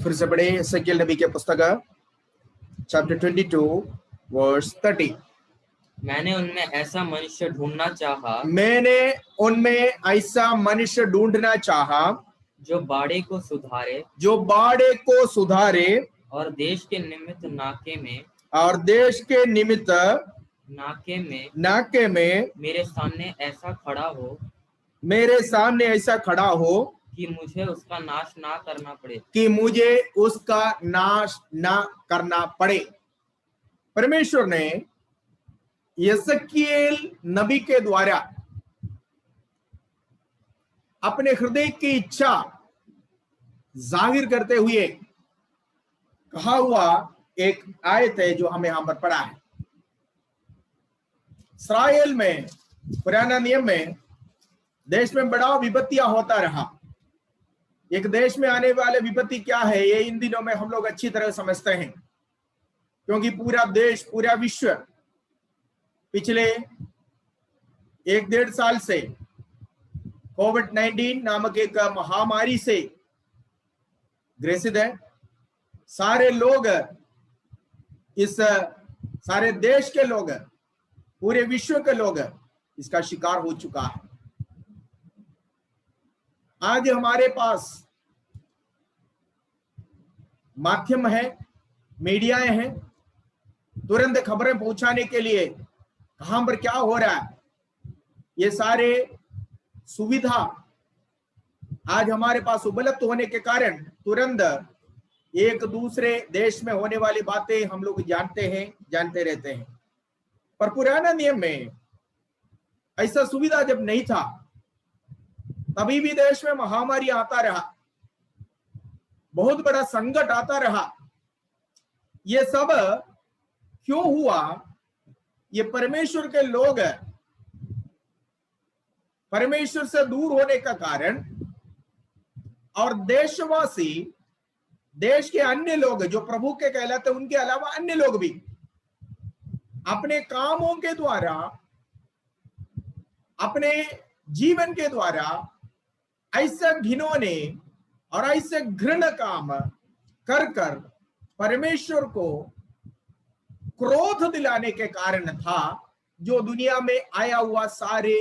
फिर से पढ़े एसेकिएल नबी के पुस्तक चैप्टर 22 वर्स 30। मैंने उनमें ऐसा मनुष्य ढूंढना चाहा मैंने उनमें ऐसा मनुष्य ढूंढना चाहा जो बाड़े को सुधारे जो बाड़े को सुधारे और देश के निमित्त नाके में और देश के निमित्त नाके में मेरे सामने ऐसा खड़ा हो कि मुझे उसका नाश ना करना पड़े। परमेश्वर ने एसेकिएल नबी के द्वारा अपने हृदय की इच्छा जाहिर करते हुए कहा हुआ एक आयत है जो हमें यहां पर पढ़ा है। इस्राएल में पुराना नियम में देश में बड़ा विपत्तियां होता रहा। एक देश में आने वाले विपत्ति क्या है ये इन दिनों में हम लोग अच्छी तरह समझते हैं, क्योंकि पूरा देश पूरा विश्व पिछले 1-1.5 साल से कोविड-19 नामक एक महामारी से ग्रसित है। सारे लोग, इस सारे देश के लोग, पूरे विश्व के लोग इसका शिकार हो चुका है। आज हमारे पास माध्यम है, मीडियाएं हैं, तुरंत खबरें पहुंचाने के लिए कहां पर क्या हो रहा है ये सारे सुविधा आज हमारे पास उपलब्ध होने के कारण तुरंत एक दूसरे देश में होने वाली बातें हम लोग जानते रहते हैं। पर पुराना नियम में ऐसा सुविधा जब नहीं था, तभी भी देश में महामारी आता रहा, बहुत बड़ा संकट आता रहा। ये सब क्यों हुआ? ये परमेश्वर के लोग परमेश्वर से दूर होने का कारण और देशवासी, देश के अन्य लोग जो प्रभु के कहलाते, उनके अलावा अन्य लोग भी अपने कामों के द्वारा, अपने जीवन के द्वारा ऐसे घिनौने और ऐसे घृण काम कर परमेश्वर को क्रोध दिलाने के कारण था, जो दुनिया में आया हुआ सारे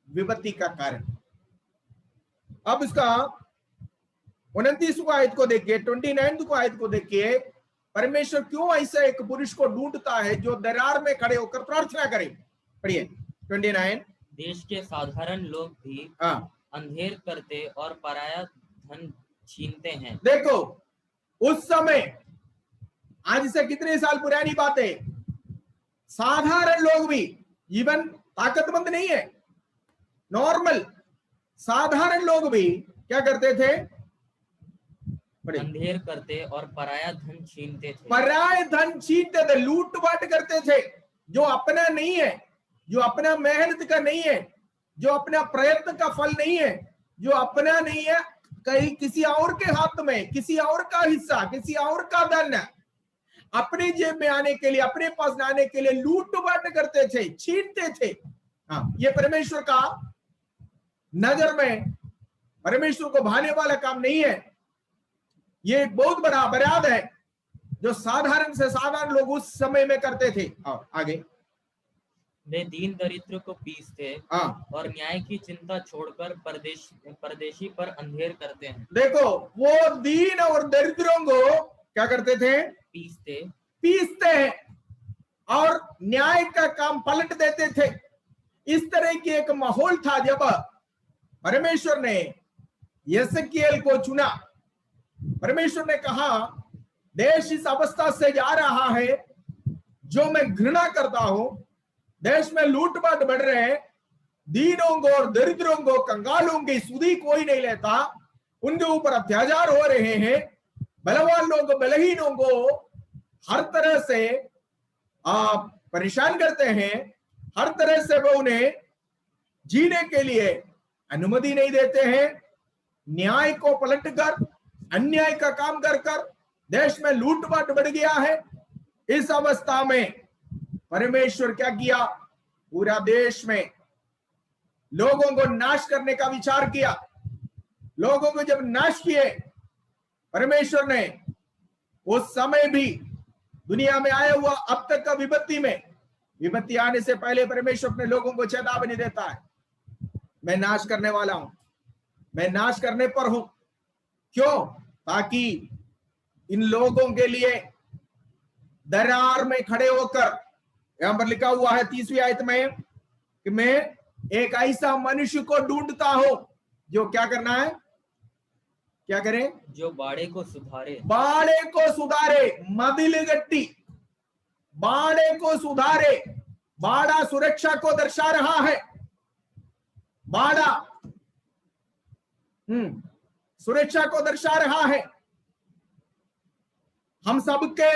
विपत्ति का कारण। अब इसका 29 आयत को देखिए, 29 को आयत को देखिए, परमेश्वर क्यों ऐसे एक पुरुष को ढूंढता है जो दरार में खड़े होकर प्रार्थना करे। पढ़िए 29। देश के साधारण लोग भी अंधेर करते और पराया धन छीनते हैं। देखो, उस समय, आज से कितने साल पुरानी बात है, साधारण लोग भी, जीवन ताकतमंद नहीं है, नॉर्मल साधारण लोग भी क्या करते थे? अंधेर करते और पराया धन छीनते थे। पराया धन छीनते थे, लूट बांट करते थे, जो अपना नहीं है, जो अपना मेहनत का नहीं है, जो अपना प्रयत्न का फल नहीं है, जो अपना नहीं है, कहीं किसी और के हाथ में, किसी और का हिस्सा, किसी और का धन अपने जेब में आने के लिए, अपने पास आने के लिए लूट बांट करते थे, छीनते थे। ये परमेश्वर का नजर में परमेश्वर को भाने वाला काम नहीं है। ये एक बहुत बड़ा अपराध है जो साधारण से साधारण लोग उस समय में करते थे। आगे, वे दीन दरिद्र को पीसते और न्याय की चिंता छोड़कर परदेशी पर अंधेर करते हैं। देखो, वो दीन और दरिद्रों को क्या करते थे? पीसते हैं और न्याय का काम पलट देते थे। इस तरह की एक माहौल था जब परमेश्वर ने एसेकिएल को चुना। परमेश्वर ने कहा, देश इस अवस्था से जा रहा है जो मैं घृणा करता हूं। देश में लूटपाट बढ़ रहे हैं, दीनों को और दरिद्रों को, कंगालों की सुधि कोई नहीं लेता, उनके ऊपर अत्याचार हो रहे हैं, बलवान लोगों को, बलहीनों को हर तरह से परेशान करते हैं, हर तरह से वो उन्हें जीने के लिए अनुमति नहीं देते हैं। न्याय को पलटकर अन्याय का काम कर देश में लूटपाट बढ़ गया है। इस अवस्था में परमेश्वर क्या किया? पूरा देश में लोगों को नाश करने का विचार किया। लोगों को जब नाश किए, परमेश्वर ने उस समय भी दुनिया में आया हुआ अब तक का विपत्ति आने से पहले परमेश्वर अपने लोगों को चेतावनी देता है, मैं नाश करने वाला हूं, मैं नाश करने पर हूं। क्यों? ताकि इन लोगों के लिए दरार में खड़े होकर, यहां पर लिखा हुआ है 30वीं आयत में कि मैं एक ऐसा मनुष्य को ढूंढता हूं जो क्या करना है, क्या करें? जो बाड़े को सुधारे, बाड़े को सुधारे, मदिल गट्टी, बाड़े को सुधारे। बाड़ा सुरक्षा को दर्शा रहा है। बाड़ा सुरक्षा को दर्शा रहा है। हम सबके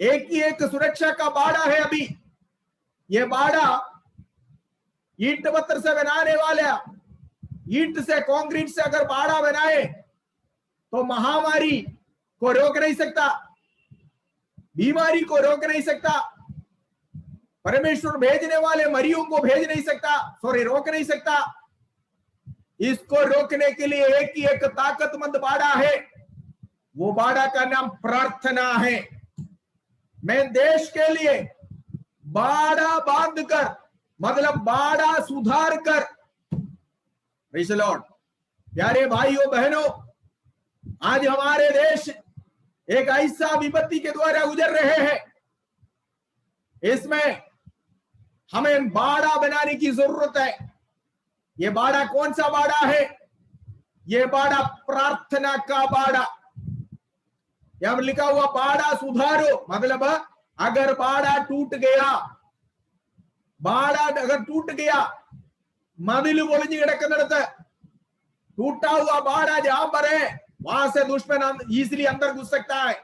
एक ही एक सुरक्षा का बाड़ा है। अभी ये बाड़ा ईंट पत्थर से बनाने वाला, ईंट से कंक्रीट से अगर बाड़ा बनाए तो महामारी को रोक नहीं सकता, बीमारी को रोक नहीं सकता, परमेश्वर भेजने वाले मरियों को भेज नहीं सकता, रोक नहीं सकता। इसको रोकने के लिए एक ही एक ताकतमंद बाड़ा है, वो बाड़ा का नाम प्रार्थना है। मैं देश के लिए बाड़ा बांध कर, मतलब बाड़ा सुधार कर, प्रेज़ द लॉर्ड। प्यारे भाइयों बहनों, आज हमारे देश एक ऐसा विपत्ति के द्वारा गुजर रहे हैं, इसमें हमें बाड़ा बनाने की जरूरत है। ये बाड़ा कौन सा बाड़ा है? ये बाड़ा प्रार्थना का बाड़ा। यहां लिखा हुआ बाड़ा सुधारो, मतलब अगर बाड़ा टूट गया, बाड़ा अगर टूट गया, मदिल बोलिंज किടക്കുന്നിടത്ത് टूटा हुआ बाड़ा जहां पर है, वहां से दुश्मन इजीली अंदर घुस सकता है,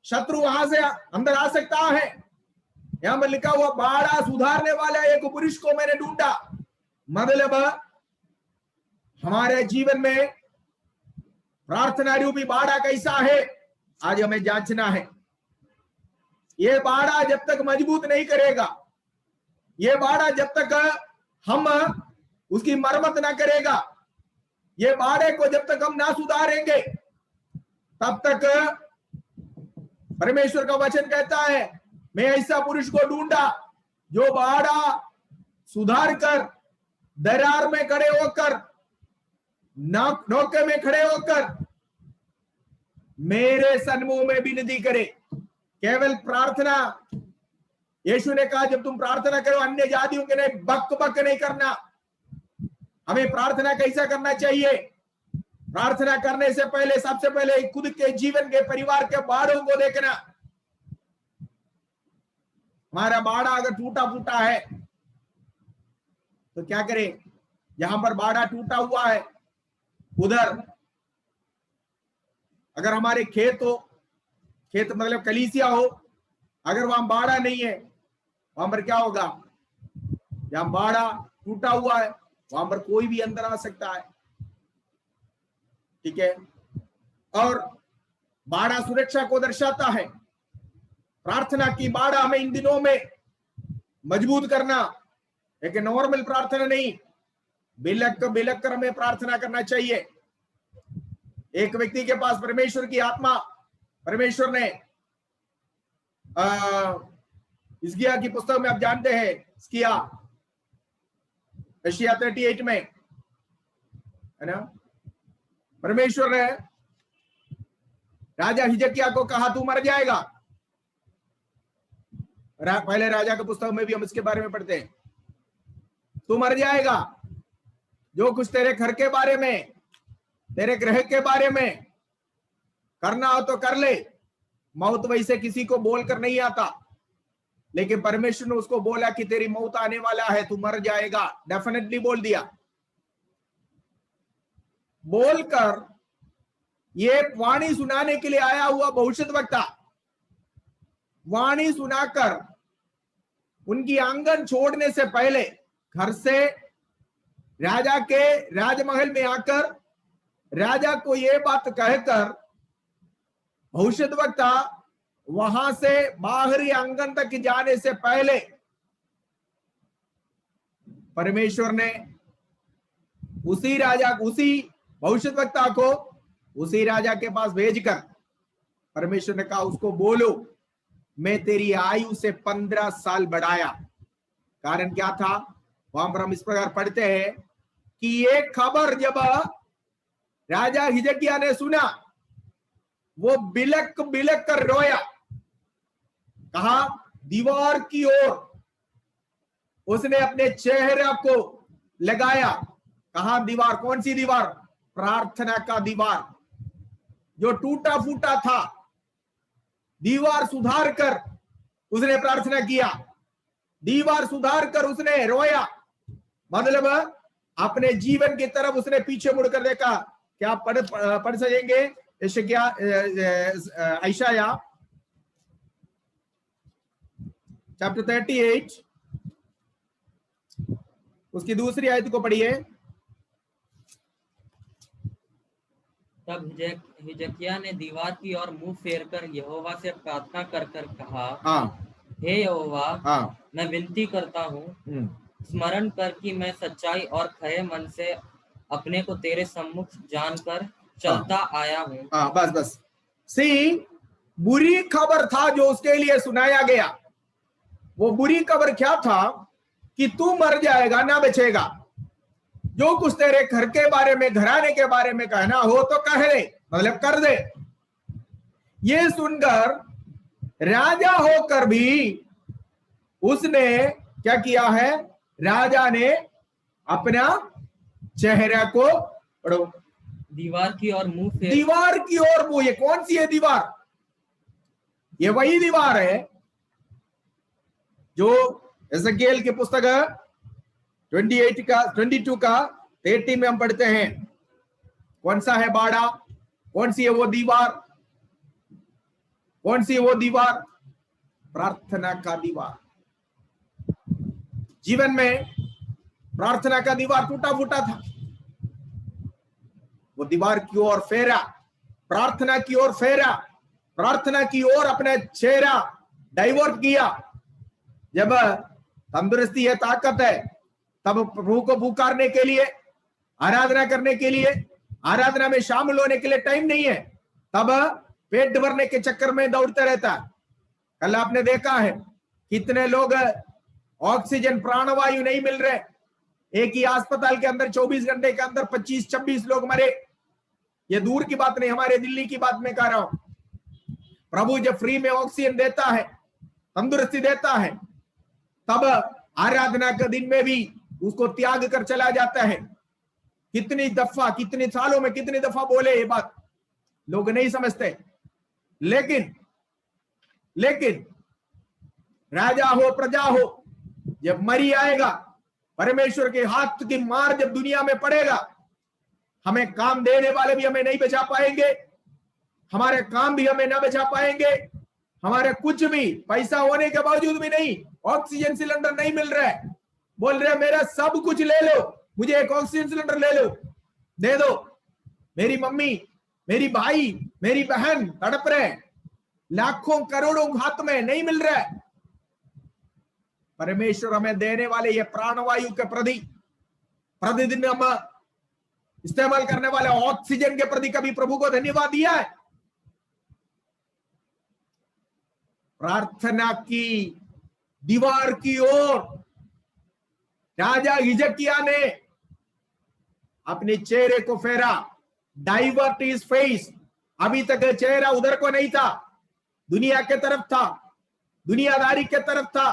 शत्रु वहां से अंदर आ सकता है। यहां पर लिखा हुआ बाड़ा सुधारने वाला एक पुरुष को मैंने ढूंढा, मतलब हमारे जीवन में प्रार्थना रूपी बाड़ा कैसा है, आज हमें जांचना है। ये बाड़ा जब तक मजबूत नहीं करेगा, ये बाड़ा जब तक हम उसकी मरम्मत ना करेगा, ये बाड़े को जब तक हम ना सुधारेंगे, तब तक परमेश्वर का वचन कहता है, मैं ऐसा पुरुष को ढूंढा जो बाड़ा सुधार कर, दरार में खड़े होकर, नौके में खड़े होकर मेरे सन्मुख में विनती करे। केवल प्रार्थना, यीशु ने कहा जब तुम प्रार्थना करो अन्य जातियों के नहीं, बक बक नहीं करना। हमें प्रार्थना कैसा करना चाहिए? प्रार्थना करने से पहले सबसे पहले खुद के जीवन के, परिवार के बाड़ों को देखना। हमारा बाड़ा अगर टूटा फूटा है तो क्या करें? जहां पर बाड़ा टूटा हुआ है उधर अगर हमारे खेत हो, खेत मतलब कलीसिया हो, अगर वहां बाड़ा नहीं है, वहां पर क्या होगा? जहां बाड़ा टूटा हुआ है वहां पर कोई भी अंदर आ सकता है, ठीक है। और बाड़ा सुरक्षा को दर्शाता है। प्रार्थना की बाड़ा हमें इन दिनों में मजबूत करना, एक नॉर्मल प्रार्थना नहीं, बिलक कर हमें प्रार्थना करना चाहिए। एक व्यक्ति के पास परमेश्वर की आत्मा, परमेश्वर ने हिजकिय्याह की पुस्तक में आप जानते हैं, हिजकिय्याह 38 में, है ना, परमेश्वर ने राजा हिजकिय्याह को कहा तू मर जाएगा। पहले राजा की पुस्तक में भी हम इसके बारे में पढ़ते हैं, तू मर जाएगा, जो कुछ तेरे घर के बारे में, तेरे ग्रह के बारे में करना हो तो कर ले। मौत वैसे किसी को बोलकर नहीं आता, लेकिन परमेश्वर ने उसको बोला कि तेरी मौत आने वाला है, तू मर जाएगा, डेफिनेटली बोल दिया। बोलकर ये वाणी सुनाने के लिए आया हुआ भविष्यद्वक्ता वाणी सुनाकर उनकी आंगन छोड़ने से पहले घर से राजा के राजमहल में आकर राजा को यह बात कहकर भविष्यद्वक्ता वहां से बाहरी आंगन तक जाने से पहले परमेश्वर ने उसी राजा, उसी भविष्यद्वक्ता को उसी राजा के पास भेजकर परमेश्वर ने कहा उसको बोलो मैं तेरी आयु से 15 साल बढ़ाया। कारण क्या था? वहां पर हम इस प्रकार पढ़ते हैं कि ये खबर जब राजा हिजकिय्याह ने सुना, वो बिलक बिलक कर रोया। कहा? दीवार की ओर उसने अपने चेहरे को लगाया। कहा? दीवार। कौन सी दीवार? प्रार्थना का दीवार जो टूटा फूटा था। दीवार सुधार कर उसने प्रार्थना किया, दीवार सुधार कर उसने रोया। मतलब अपने जीवन की तरफ उसने पीछे मुड़कर देखा। क्या पढ़ सकेंगे? यशायाह चैप्टर 38 उसकी दूसरी आयत को पढ़िए। तब हिजकिय्याह ने दीवार की ओर मुंह फेर कर यहोवा से प्रार्थना कर कर कहा, हे यहोवा, मैं विनती करता हूँ, स्मरण कर कि मैं सच्चाई और खरे मन से अपने को तेरे सम्मुख जानकर चलता आया हूँ। बस सी, बुरी खबर था जो उसके लिए सुनाया गया। वो बुरी खबर क्या था? कि तू मर जाएगा, ना बचेगा। जो कुछ तेरे घर के बारे में, घराने के बारे में कहना हो तो कह दे, मतलब कर दे। ये सुनकर राजा होकर भी उसने क्या किया है? राजा ने अपना चेहरा को पढ़ो, दीवार की ओर मुंह फेर, दीवार की ओर मुंह। ये कौन सी है दीवार? ये वही दीवार है जो एजेकिएल की पुस्तक 22 का 30 में हम पढ़ते हैं। कौन सा है बाड़ा? कौन सी है वो दीवार? कौन सी है वो दीवार? प्रार्थना का दीवार। जीवन में प्रार्थना का दीवार टूटा फूटा था। वो दीवार की ओर फेरा, प्रार्थना की ओर फेरा, प्रार्थना की ओर अपने चेहरा डाइवर्ट किया। जब तंदुरुस्ती है, ताकत है, तब प्रभु को पुकारने के लिए, आराधना करने के लिए, आराधना में शामिल होने के लिए टाइम नहीं है, तब पेट भरने के चक्कर में दौड़ते रहता है। कल आपने देखा है कितने लोग ऑक्सीजन, प्राणवायु नहीं मिल रहे। एक ही अस्पताल के अंदर 24 घंटे के अंदर 25-26 लोग मरे। ये दूर की बात नहीं, हमारे दिल्ली की बात मैं कह रहा हूं। प्रभु जब फ्री में ऑक्सीजन देता है, तंदुरुस्ती देता है, तब आराधना के दिन में भी उसको त्याग कर चला जाता है। कितनी दफा, कितने सालों में कितनी दफा बोले ये बात, लोग नहीं समझते। लेकिन राजा हो, प्रजा हो, जब मरी आएगा, परमेश्वर के हाथ की मार जब दुनिया में पड़ेगा, हमें काम देने वाले भी हमें नहीं बचा पाएंगे, हमारे काम भी हमें ना बचा पाएंगे, हमारे कुछ भी पैसा होने के बावजूद भी नहीं, ऑक्सीजन सिलेंडर नहीं मिल रहा है, बोल रहे मेरा सब कुछ ले लो, मुझे एक ऑक्सीजन सिलेंडर ले लो, दे दो। मेरी मम्मी, मेरी भाई, मेरी बहन तड़प रहे, लाखों करोड़ों हाथ में नहीं मिल रहा है। परमेश्वर हमें देने वाले ये प्राणवायु के प्रति, प्रतिदिन हम इस्तेमाल करने वाले ऑक्सीजन के प्रति कभी प्रभु को धन्यवाद दिया है? प्रार्थना की दीवार की ओर राजा हिजकिय्याह ने अपने चेहरे को फेरा, डाइवर्ट हिज फेस। अभी तक चेहरा उधर को नहीं था, दुनिया के तरफ था, दुनियादारी के तरफ था,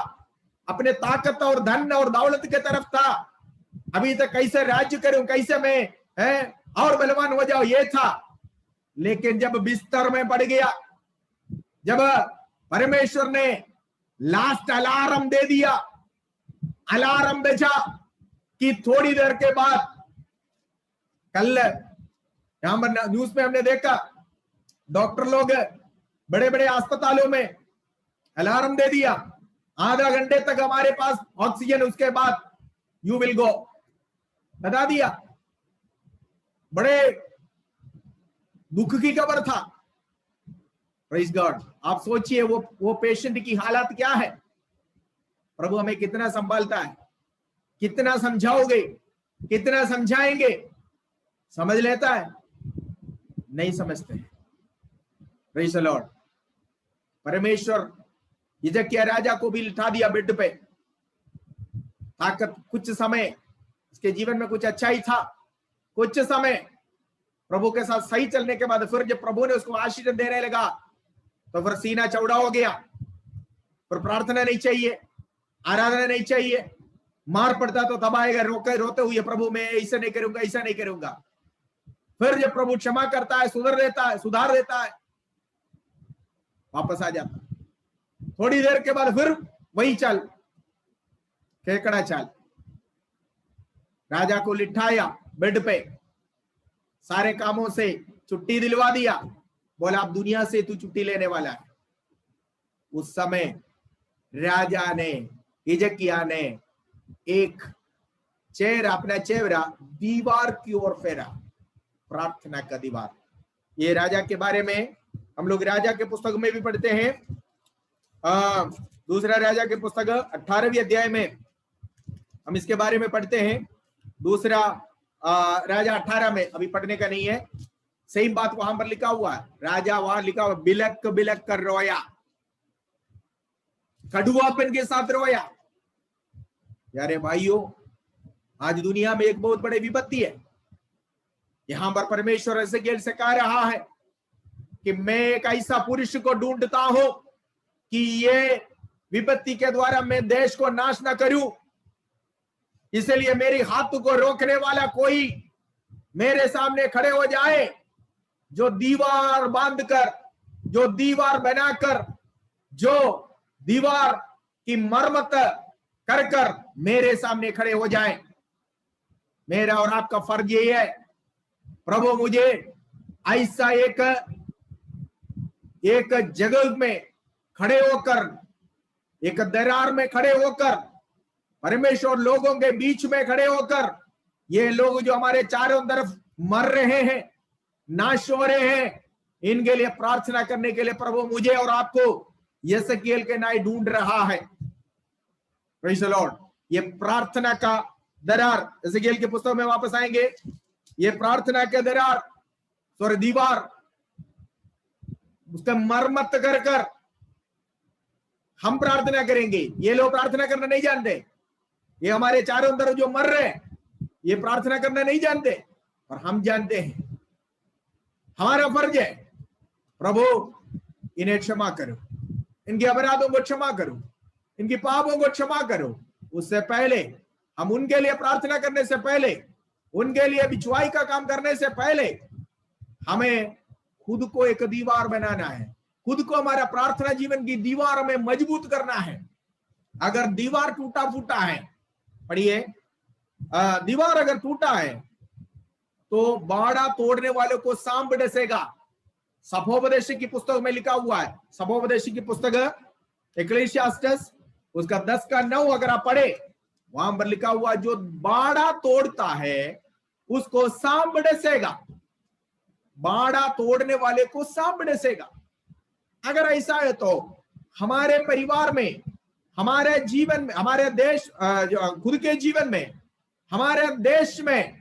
अपने ताकत और धन और दौलत के तरफ था। अभी तक कैसे राज्य करूं, कैसे मैं और बलवान हो जाओ, ये था। लेकिन जब बिस्तर में पड़ गया, जब परमेश्वर ने लास्ट अलार्म दे दिया, अलार्म बजा कि थोड़ी देर के बाद, कल यहां पर न्यूज में हमने देखा, डॉक्टर लोग बड़े बड़े अस्पतालों में अलार्म दे दिया, आधा घंटे तक हमारे पास ऑक्सीजन, उसके बाद यू विल गो, बता दिया। बड़े दुख की खबर था। Praise God. आप सोचिए वो पेशेंट की हालत क्या है। प्रभु हमें कितना संभालता है, कितना समझाओगे, कितना समझाएंगे, समझ लेता है, नहीं समझते हैं। Praise the Lord. परमेश्वर हिजकिय्याह राजा को भी लिटा दिया बेड पे, ताकत कुछ समय उसके जीवन में कुछ अच्छा ही था, कुछ समय प्रभु के साथ सही चलने के बाद फिर जब प्रभु ने उसको आशीष देने लगा तो फिर सीना चौड़ा हो गया, फिर प्रार्थना नहीं चाहिए, आराधना नहीं चाहिए, मार पड़ता तो तब आएगा रोते हुए, प्रभु मैं ऐसा नहीं करूंगा, ऐसा नहीं करूंगा। फिर जब प्रभु क्षमा करता है, सुधार देता है, वापस आ जाता। थोड़ी देर के बाद फिर वही चाल, केकड़ा चाल। राजा को लिटाया बेड पे, सारे कामों से छुट्टी दिलवा दिया, बोला अब दुनिया से तू छुट्टी लेने वाला है। उस समय राजा ने, हिजकिय्याह ने एक चेहरा, अपना चेहरा दीवार की ओर फेरा, प्रार्थना का दीवार। ये राजा के बारे में हम लोग राजा के पुस्तक में भी पढ़ते हैं। दूसरा राजा के पुस्तक 18वें अध्याय में हम इसके बारे में पढ़ते हैं। दूसरा राजा 18 में, अभी पढ़ने का नहीं है, सही बात वहां पर लिखा हुआ है। राजा वहां लिखा हुआ, बिलक बिलक कर रोया, कड़ुआपन के साथ रोया। यारे भाइयों, आज दुनिया में एक बहुत बड़ी विपत्ति है। यहां पर परमेश्वर एजेकियेल से कह रहा है कि मैं एक ऐसा पुरुष को ढूंढता हूं कि ये विपत्ति के द्वारा मैं देश को नाश ना करूं, इसलिए मेरी हाथ को रोकने वाला कोई मेरे सामने खड़े हो जाए, जो दीवार बांधकर, जो दीवार बनाकर, जो दीवार की मरम्मत कर कर मेरे सामने खड़े हो जाए। मेरा और आपका फर्ज ये है, प्रभु मुझे ऐसा एक जगह में खड़े होकर, एक दरार में खड़े होकर, परमेश्वर लोगों के बीच में खड़े होकर, ये लोग जो हमारे चारों तरफ मर रहे हैं, नाश हो रहे हैं, इनके लिए प्रार्थना करने के लिए प्रभु मुझे और आपको एजेकियेल के नाई ढूंढ रहा है। Praise the Lord. ये प्रार्थना का दरार, एजेकियेल के पुस्तक में वापस आएंगे, ये प्रार्थना के दरार, सॉरी दीवार, उसका मरम्मत कर कर हम प्रार्थना करेंगे। ये लोग प्रार्थना करना नहीं जानते, ये हमारे चारों तरफ जो मर रहे हैं, ये प्रार्थना करना नहीं जानते, और हम जानते हैं। हमारा फर्ज है, प्रभु इन्हें क्षमा करो, इनके अपराधों को क्षमा करो, इनके पापों को क्षमा करो। उससे पहले हम उनके लिए प्रार्थना करने से पहले, उनके लिए बिछुआई का काम करने से पहले, हमें खुद को एक दीवार बनाना है, खुद को हमारा प्रार्थना जीवन की दीवार में मजबूत करना है। अगर दीवार टूटा फूटा है, पढ़िए, दीवार अगर टूटा है तो बाड़ा तोड़ने वाले को सांप डसेगा। सभोपदेशी की पुस्तक में लिखा हुआ है, सभोपदेशी की पुस्तक इक्लेसियास्टेस उसका 10:9 अगर आप पढ़े, वहां पर लिखा हुआ, जो बाड़ा तोड़ता है उसको सांप डसेगा, बाड़ा तोड़ने वाले को सांप डसेगा। अगर ऐसा है तो हमारे परिवार में, हमारे जीवन में, हमारे देश, खुद के जीवन में, हमारे देश में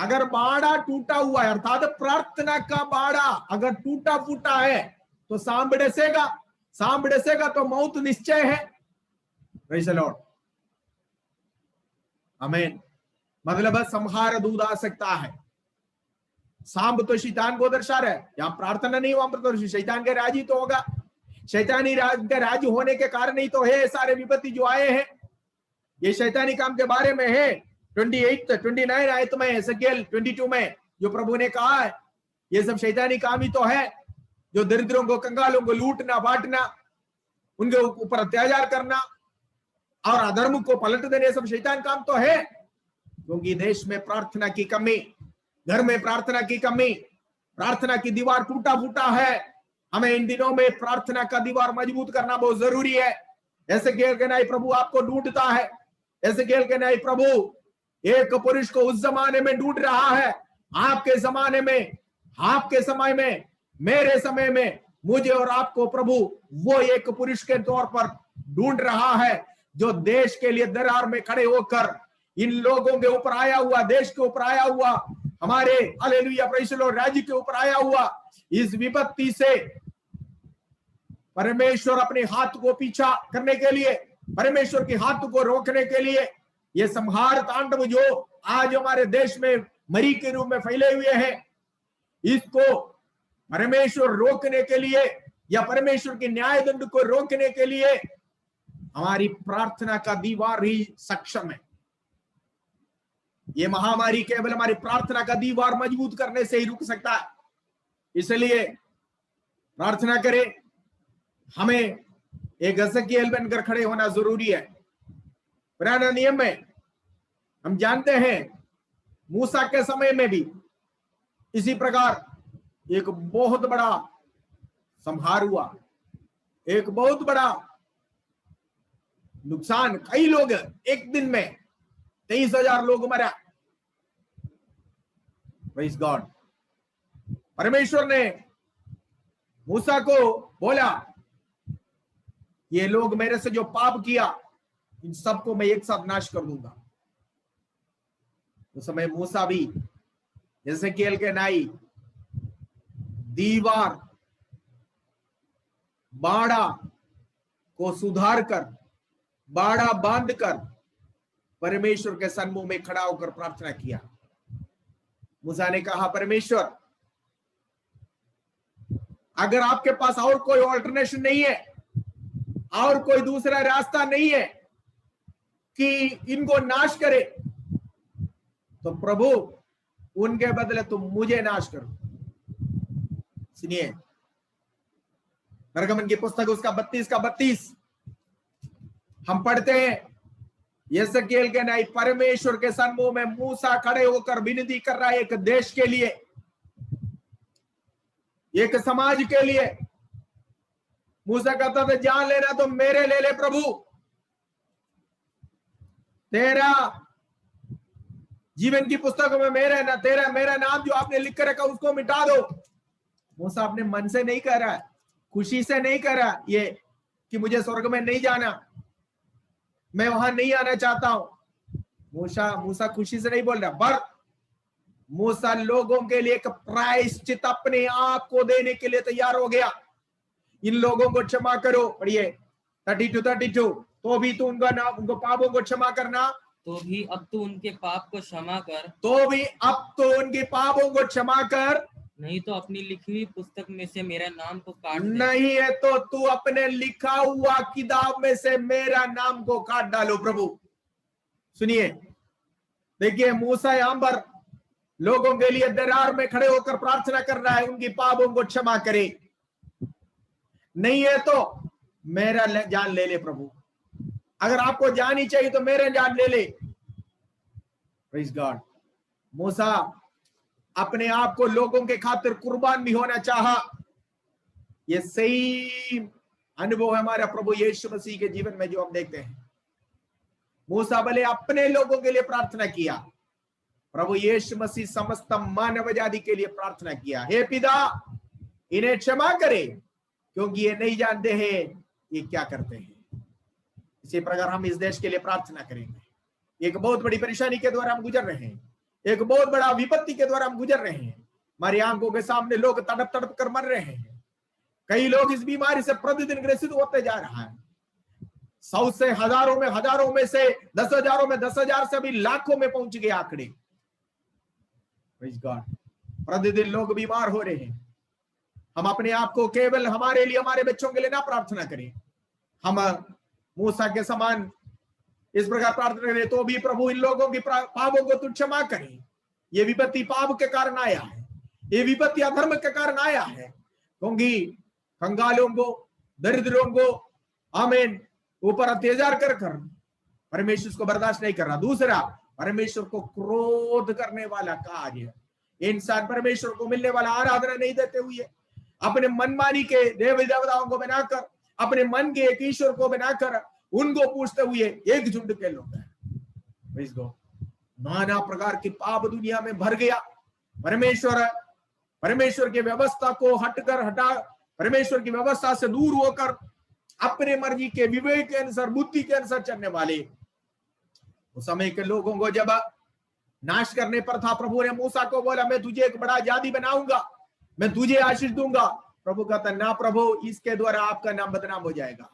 अगर बाड़ा टूटा हुआ है, अर्थात प्रार्थना का बाड़ा अगर टूटा फूटा है, तो सांप डसेगा, सांप डसेगा तो मौत निश्चय है। Praise the Lord. आमीन। मतलब संहार दूध आ सकता है। सांप तो शैतान को दर्शा रहा है, यहां प्रार्थना नहीं, वहां पर तो शैतान का राज ही तो होगा। शैतानी राज का राज होने के कारण ही तो है सारे विपत्ति जो आए हैं, ये शैतानी काम के बारे में है। 29 आयत में, एजेकियेल 22 में जो प्रभु ने कहा है, ये सब शैतानी काम ही तो है, जो दरिद्रों को, कंगालों को लूटना बांटना, उनके ऊपर अत्याचार करना और अधर्म को पलट देने, सब शैतान काम तो है। क्योंकि देश में प्रार्थना की कमी, घर में प्रार्थना की कमी, प्रार्थना की दीवार टूटा फूटा है। हमें इन दिनों में प्रार्थना का दीवार मजबूत करना बहुत जरूरी है। एजेकियेल के नाई प्रभु आपको ढूंढता है, एजेकियेल के नाई प्रभु एक पुरुष को उस जमाने में ढूंढ रहा है, आपके जमाने में, आपके समय में, मेरे समय में, मुझे और आपको प्रभु वो एक पुरुष के तौर पर ढूंढ रहा है, जो देश के लिए दरार में खड़े होकर इन लोगों के ऊपर आया हुआ, देश के ऊपर आया हुआ हमारे हालेलुया प्रेज़ द लॉर्ड राज्य के ऊपर आया हुआ इस विपत्ति से परमेश्वर अपने हाथ को पीछा करने के लिए, परमेश्वर के हाथ को रोकने के लिए, ये संहार तांडव जो आज हमारे देश में मरी के रूप में फैले हुए हैं, इसको परमेश्वर रोकने के लिए या परमेश्वर के न्याय दंड को रोकने के लिए हमारी प्रार्थना का दीवार ही सक्षम है। ये महामारी केवल हमारी प्रार्थना का दीवार मजबूत करने से ही रुक सकता है। इसलिए प्रार्थना करें, हमें एक एजेकिएल बनकर खड़े होना जरूरी है। पुराना नियम में हम जानते हैं मूसा के समय में भी इसी प्रकार एक बहुत बड़ा संहार हुआ, एक बहुत बड़ा नुकसान। कई लोग एक दिन में 23,000 लोग मरा। Praise God. परमेश्वर ने मूसा को बोला, ये लोग मेरे से जो पाप किया इन सबको मैं एक साथ नाश कर दूंगा। उस समय मूसा भी एजेकिएल के नाई दीवार बाड़ा को सुधार कर, बाड़ा बांध कर परमेश्वर के सन्मुख में खड़ा होकर प्रार्थना किया। मूसा ने कहा, परमेश्वर अगर आपके पास और कोई ऑल्टरनेशन नहीं है और कोई दूसरा रास्ता नहीं है कि इनको नाश करे, तो प्रभु उनके बदले तुम मुझे नाश करो। सुनिए निर्गमन की पुस्तक उसका 32 का 32 हम पढ़ते हैं, एजेकिएल के नाई परमेश्वर के सन्मुख में मूसा खड़े होकर विनती कर रहा है एक देश के लिए, एक समाज के लिए। मूसा कहता था, जान लेना तो मेरे ले ले प्रभु, तेरा जीवन की पुस्तकों में मेरा नाम जो आपने लिख कर रखा उसको मिटा दो। मूसा अपने मन से नहीं कह रहा है, खुशी से नहीं कह रहा ये कि मुझे स्वर्ग में नहीं जाना, मैं वहां नहीं आना चाहता हूं। मूसा खुशी से नहीं बोल रहा, पर मूसा लोगों के लिए एक प्रायश्चित अपने आप को देने के लिए तैयार हो गया। इन लोगों को क्षमा करो, पढ़िए 32 तो भी तू उनको पापों को क्षमा करना, तो भी अब तू उनके पाप को क्षमा कर, तो भी अब तो उनके पापों को क्षमा कर, नहीं तो अपनी लिखी हुई पुस्तक में से मेरा नाम को काट दे। नहीं है तो तू अपने लिखा हुआ किताब में से मेरा नाम को काट डालो प्रभु। सुनिए, देखिए मूसा यहां पर लोगों के लिए दरार में खड़े होकर प्रार्थना कर रहा है, उनकी पापों को क्षमा करे, नहीं है तो मेरा जान ले ले प्रभु। अगर आपको जान ही चाहिए तो मेरे जान ले ले। Praise God. मूसा अपने आप को लोगों के खातिर कुर्बान भी होना चाहा। ये सही अनुभव है हमारा प्रभु यीशु मसीह के जीवन में जो हम देखते हैं। मूसा भले अपने लोगों के लिए प्रार्थना किया, प्रभु यीशु मसीह समस्त मानव जाति के लिए प्रार्थना किया, हे पिता इन्हें क्षमा करे क्योंकि ये नहीं जानते हैं ये क्या करते हैं। इसी प्रकार हम इस देश के लिए प्रार्थना करेंगे। एक बहुत बड़ी परेशानी के द्वारा हम गुजर रहे हैं, एक बहुत बड़ा विपत्ति के द्वारा हम गुजर रहे हैं। हमारी आंखों के सामने लोग तड़प तड़प कर मर रहे हैं। कई लोग इस बीमारी से प्रतिदिन ग्रसित होते जा रहा है। 100 से हजारों में से 10,000 में 10,000 से अभी लाखों में पहुंच गए आंकड़े। Praise God. प्रतिदिन लोग बीमार हो रहे हैं। हम अपने आप को केवल हमारे लिए, हमारे बच्चों के लिए ना प्रार्थना करें, हम मूसा के समान इस प्रकार प्रार्थना करें, तो भी प्रभु इन लोगों की पापों को तू क्षमा करें। ये विपत्ति पाप के कारण आया है, ये विपत्ति अधर्म के कारण आया है, क्योंकि कंगालों को, दरिद्रों को आमीन ऊपर अत्याचार कर परमेश्वर उसको बर्दाश्त नहीं कर रहा। दूसरा, परमेश्वर को क्रोध करने वाला कार्य, इंसान परमेश्वर को मिलने वाला आराधना नहीं देते हुए अपने मनमानी के देवी देवताओं को बनाकर, अपने मन के एक ईश्वर को बनाकर उनको पूछते हुए एक झुंड के लोग हैं। नाना प्रकार की पाप दुनिया में भर गया। परमेश्वर की व्यवस्था को हटा परमेश्वर की व्यवस्था से दूर होकर अपने मर्जी के विवेक के अनुसार, बुद्धि के अनुसार चलने वाले उस समय के लोगों को जब नाश करने पर था। प्रभु ने मूसा को बोला मैं तुझे एक बड़ा जाति बनाऊंगा, मैं तुझे आशीष दूंगा। प्रभु कहता ना प्रभु, इसके द्वारा आपका नाम बदनाम हो जाएगा।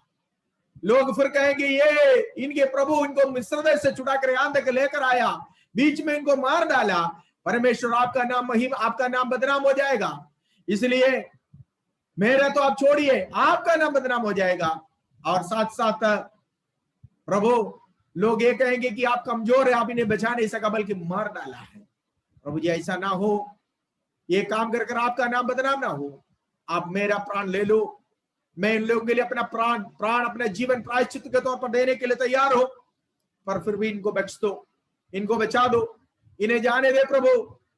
लोग फिर कहेंगे ये इनके प्रभु इनको मिस्र देश से छुड़ा कर यहां तक लेकर आया, बीच में इनको मार डाला। परमेश्वर आपका नाम आपका नाम बदनाम हो जाएगा, इसलिए मेरा तो आप छोड़िए, आपका नाम बदनाम हो जाएगा। और साथ साथ प्रभु लोग ये कहेंगे कि आप कमजोर है, आप इन्हें बचा नहीं सका बल्कि मार डाला है। प्रभु जी ऐसा ना हो, ये काम कर आपका नाम बदनाम ना हो। आप मेरा प्राण ले लो, मैं इन लोगों के लिए अपना प्राण अपना जीवन प्रायश्चित के तौर पर देने के लिए तैयार हो, पर फिर भी इनको बख्श दो, इनको बचा दो, इन्हें जाने दे प्रभु,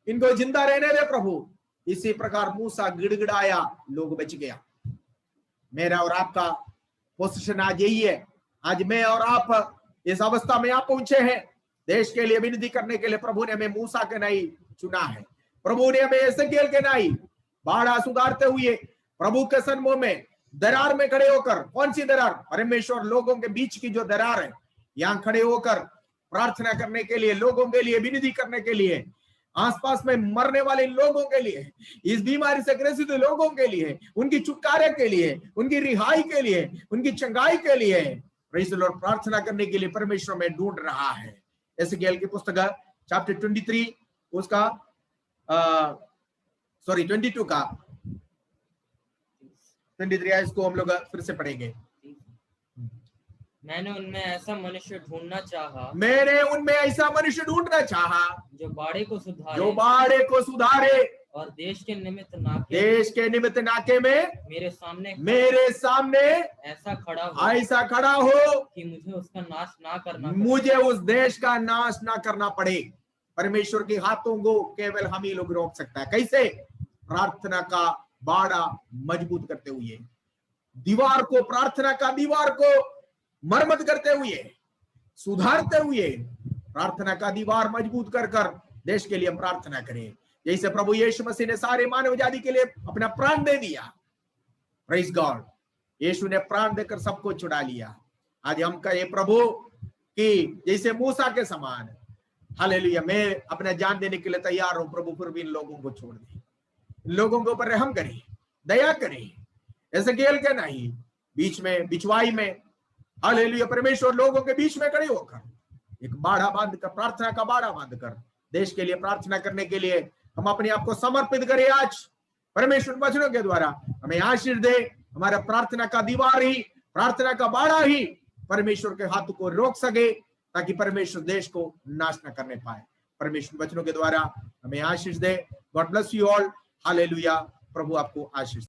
इनको जिंदा रहने दे प्रभु। इसी प्रकार मूसा गिड़गिड़ाया, लोग बच गया। मेरा और आपका पोजीशन आज यही है। आज मैं और आप इस अवस्था में आप पहुंचे हैं, देश के लिए विनती करने के लिए प्रभु ने हमें मूसा के नहीं चुना है। प्रभु ने हमें एसेकिएल के नहीं बाड़ा सुधारते हुए प्रभु के सन्मुख में दरार में खड़े होकर, कौन सी दरार? परमेश्वर लोगों के बीच की जो दरार है, यहां खड़े होकर प्रार्थना करने के लिए, लोगों के लिए विनती करने के लिए, आसपास में मरने वाले लोगों के लिए, इस बीमारी से ग्रसित लोगों के लिए, उनकी छुटकारे के लिए, उनकी रिहाई के लिए, उनकी चंगाई के लिए प्रेज़ द लॉर्ड प्रार्थना करने के लिए परमेश्वर में ढूंढ रहा है। एसेकिएल की पुस्तक चैप्टर 23 उसका 22 का 23 है, इसको हम लोग फिर से पढ़ेंगे। मैंने उनमें ऐसा मनुष्य ढूंढना चाहा, मैंने उनमें ऐसा मनुष्य ढूंढना चाहा जो बाड़े को सुधारे, जो बाड़े को सुधारे और देश के निमित्त नाके में मेरे सामने ऐसा खड़ा हो कि मुझे उसका नाश ना करना, मुझे उस देश का नाश ना करना पड़े। परमेश्वर के हाथों को केवल हम ही लोग रोक सकता है। कैसे? प्रार्थना का बाड़ा मजबूत करते हुए, दीवार को, प्रार्थना का दीवार को मरम्मत करते हुए, सुधारते हुए, प्रार्थना का दीवार मजबूत कर देश के लिए प्रार्थना करें। जैसे प्रभु यीशु मसीह ने सारे मानव जाति के लिए अपना प्राण दे दिया। प्रेज़ गॉड, यीशु ने प्राण देकर सबको छुड़ा लिया। आज हम कहे प्रभु कि जैसे मूसा के समान, हालेलुया, मैं अपना जान देने के लिए तैयार हूं प्रभु, फिर भी इन लोगों को छोड़ दे, इन लोगों के ऊपर रहम करें, दया करें। एसेकिएल के नहीं, बीच में बिचवाई में, हालेलुया, परमेश्वर लोगों के बीच में खड़े होकर एक बाड़ा बांधकर, प्रार्थना का बाड़ा बांधकर देश के लिए प्रार्थना करने के लिए हम अपने आप को समर्पित करें। आज परमेश्वर वचनों के द्वारा हमें आशीष दे। हमारा प्रार्थना का दीवार ही, प्रार्थना का बाड़ा ही परमेश्वर के हाथों को रोक सके, ताकि परमेश्वर देश को नाश न करने पाए। परमेश्वर वचनों के द्वारा हमें आशीष दे। God bless you all. Hallelujah. प्रभु आपको आशीष